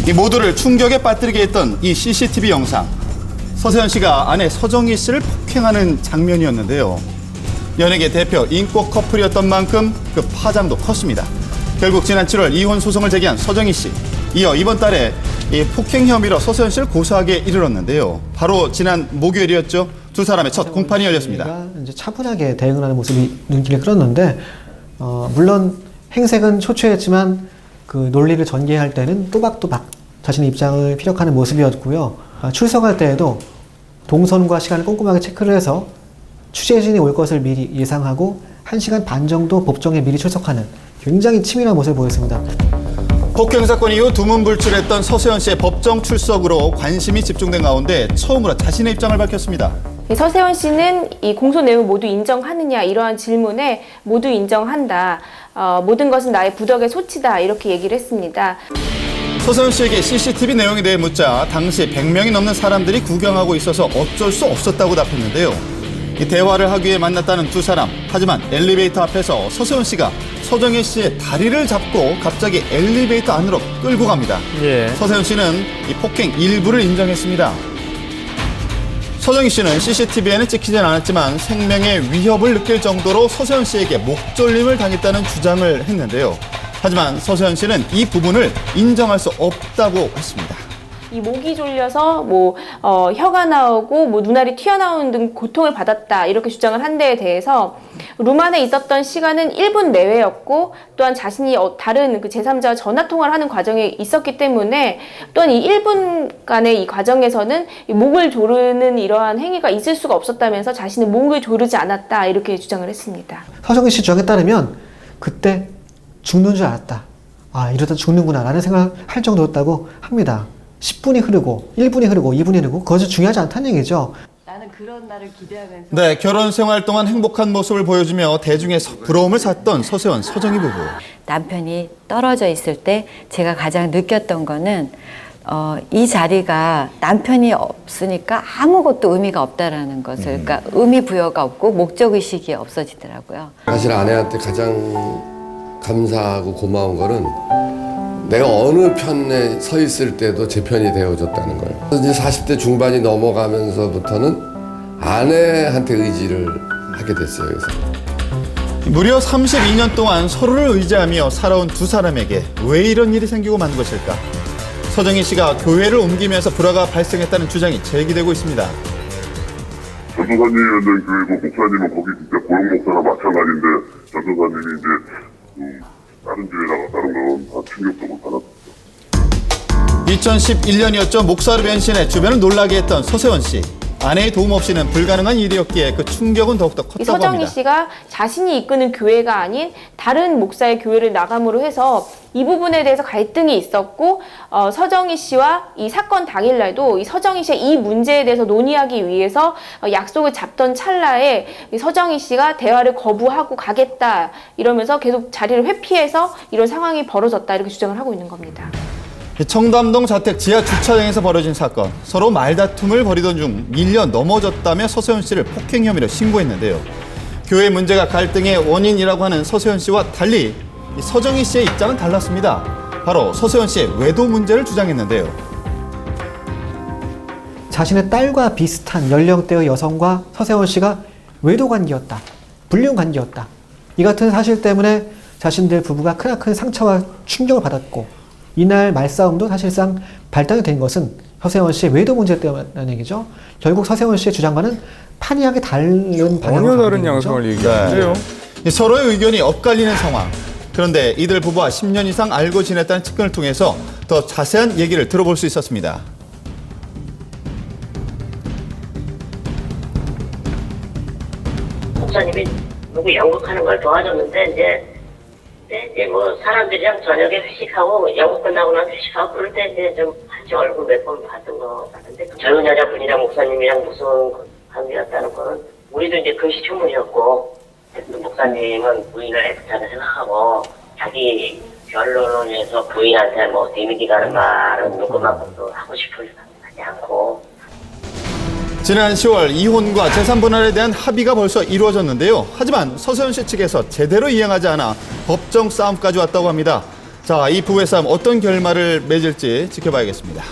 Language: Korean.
이 모두를 충격에 빠뜨리게 했던 이 CCTV 영상. 서세현 씨가 아내 서정희 씨를 폭행하는 장면이었는데요. 연예계 대표 인권 커플이었던 만큼 그 파장도 컸습니다. 결국 지난 7월 이혼 소송을 제기한 서정희 씨. 이어 이번 달에 이 폭행 혐의로 서세현 씨를 고소하기에 이르렀는데요. 바로 지난 목요일이었죠. 두 사람의 첫 공판이 열렸습니다. 이제 차분하게 대응을 하는 모습이 눈길에 끌었는데, 물론 행색은 초췌했지만 그 논리를 전개할 때는 또박또박 자신의 입장을 피력하는 모습이었고요. 출석할 때에도 동선과 시간을 꼼꼼하게 체크를 해서 취재진이 올 것을 미리 예상하고 1시간 반 정도 법정에 미리 출석하는 굉장히 치밀한 모습을 보였습니다. 폭행 사건 이후 두문불출했던 서세현 씨의 법정 출석으로 관심이 집중된 가운데 처음으로 자신의 입장을 밝혔습니다. 서세현 씨는 이 공소 내용 모두 인정하느냐 이러한 질문에 모두 인정한다. 모든 것은 나의 부덕의 소치다 이렇게 얘기를 했습니다. 서세현 씨에게 CCTV 내용에 대해 묻자 당시 100명이 넘는 사람들이 구경하고 있어서 어쩔 수 없었다고 답했는데요. 이 대화를 하기 위해 만났다는 두 사람. 하지만 엘리베이터 앞에서 서세현 씨가 서정희 씨의 다리를 잡고 갑자기 엘리베이터 안으로 끌고 갑니다. 서세현 씨는 이 폭행 일부를 인정했습니다. 서정희 씨는 CCTV에는 찍히진 않았지만 생명의 위협을 느낄 정도로 서세현 씨에게 목졸림을 당했다는 주장을 했는데요. 하지만 서세현 씨는 이 부분을 인정할 수 없다고 했습니다. 이 목이 졸려서 혀가 나오고 눈알이 튀어나오는 등 고통을 받았다 이렇게 주장을 한 데에 대해서 룸 안에 있었던 시간은 1분 내외였고 또한 자신이 다른 그 제3자와 전화 통화를 하는 과정에 있었기 때문에 또한 이 1분간의 이 과정에서는 이 목을 조르는 이러한 행위가 있을 수가 없었다면서 자신은 목을 조르지 않았다 이렇게 주장을 했습니다. 서정희 씨 주장에 따르면 그때 죽는 줄 알았다. 이러다 죽는구나 라는 생각을 할 정도였다고 합니다. 10분이 흐르고 1분이 흐르고 2분이 흐르고 그것이 중요하지 않다는 얘기죠. 나는 그런 날을 기대하면서 네, 결혼 생활 동안 행복한 모습을 보여주며 대중의 부러움을 샀던 서세현, 서정희 부부. 남편이 떨어져 있을 때 제가 가장 느꼈던 거는 이 자리가 남편이 없으니까 아무것도 의미가 없다라는 것을 그러니까 의미 부여가 없고 목적의식이 없어지더라고요. 사실 아내한테 가장 감사하고 고마운 거는 내가 어느 편에 서 있을 때도 제 편이 되어줬다는 거예요. 이제 40대 중반이 넘어가면서부터는 아내한테 의지를 하게 됐어요. 그래서. 무려 32년 동안 서로를 의지하며 살아온 두 사람에게 왜 이런 일이 생기고 만 것일까? 서정희 씨가 교회를 옮기면서 불화가 발생했다는 주장이 제기되고 있습니다. 전도사님이 있는 교회고 목사님은 거기 진짜 고용 목사나 마찬가지인데 전도사님이 이제 다른 교회다가 다른 건 충격도 못 받았어요. 2011년이었죠. 목사로 변신해 주변을 놀라게 했던 서세현 씨. 아내의 도움 없이는 불가능한 일이었기에 그 충격은 더욱더 컸다고 합니다. 서정희 씨가 자신이 이끄는 교회가 아닌 다른 목사의 교회를 나감으로 해서 이 부분에 대해서 갈등이 있었고 서정희 씨와 이 사건 당일날도 이 서정희 씨의 이 문제에 대해서 논의하기 위해서 약속을 잡던 찰나에 이 서정희 씨가 대화를 거부하고 가겠다 이러면서 계속 자리를 회피해서 이런 상황이 벌어졌다 이렇게 주장을 하고 있는 겁니다. 청담동 자택 지하 주차장에서 벌어진 사건. 서로 말다툼을 벌이던 중 밀려 넘어졌다며 서세현 씨를 폭행 혐의로 신고했는데요. 교회 문제가 갈등의 원인이라고 하는 서세현 씨와 달리 서정희 씨의 입장은 달랐습니다. 바로 서세현 씨의 외도 문제를 주장했는데요. 자신의 딸과 비슷한 연령대의 여성과 서세원 씨가 외도 관계였다. 불륜 관계였다. 이 같은 사실 때문에 자신들 부부가 크나큰 상처와 충격을 받았고 이날 말싸움도 사실상 발단이 된 것은 서세원 씨의 외도 문제 때문이라는 얘기죠. 결국 서세원 씨의 주장과는 판이하게 다른 방향으로 전혀 다른 양상을 얘기하는데요. 서로의 의견이 엇갈리는 상황. 그런데 이들 부부와 10년 이상 알고 지냈다는 측근을 통해서 더 자세한 얘기를 들어볼 수 있었습니다. 목사님이 누구 연극하는 걸 도와줬는데 이제 뭐 사람들이랑 저녁에 회식하고 연극 끝나고 나서 회식하고 그럴 때 이제 좀 같이 얼굴 몇 번 봤던 것 같은데 젊은 여자분이랑 목사님이랑 무슨 관계였다는 거는 우리도 이제 금시초문이었고 목사님은 부인을 애틋하게 생각하고 자기 결론을 위해서 부인한테 뭐 데미지 가는 말은 누구만큼도 하고 싶지 않고. 지난 10월 이혼과 재산 분할에 대한 합의가 벌써 이루어졌는데요. 하지만 서세현 씨 측에서 제대로 이행하지 않아 법정 싸움까지 왔다고 합니다. 자, 이 부부의 싸움 어떤 결말을 맺을지 지켜봐야겠습니다.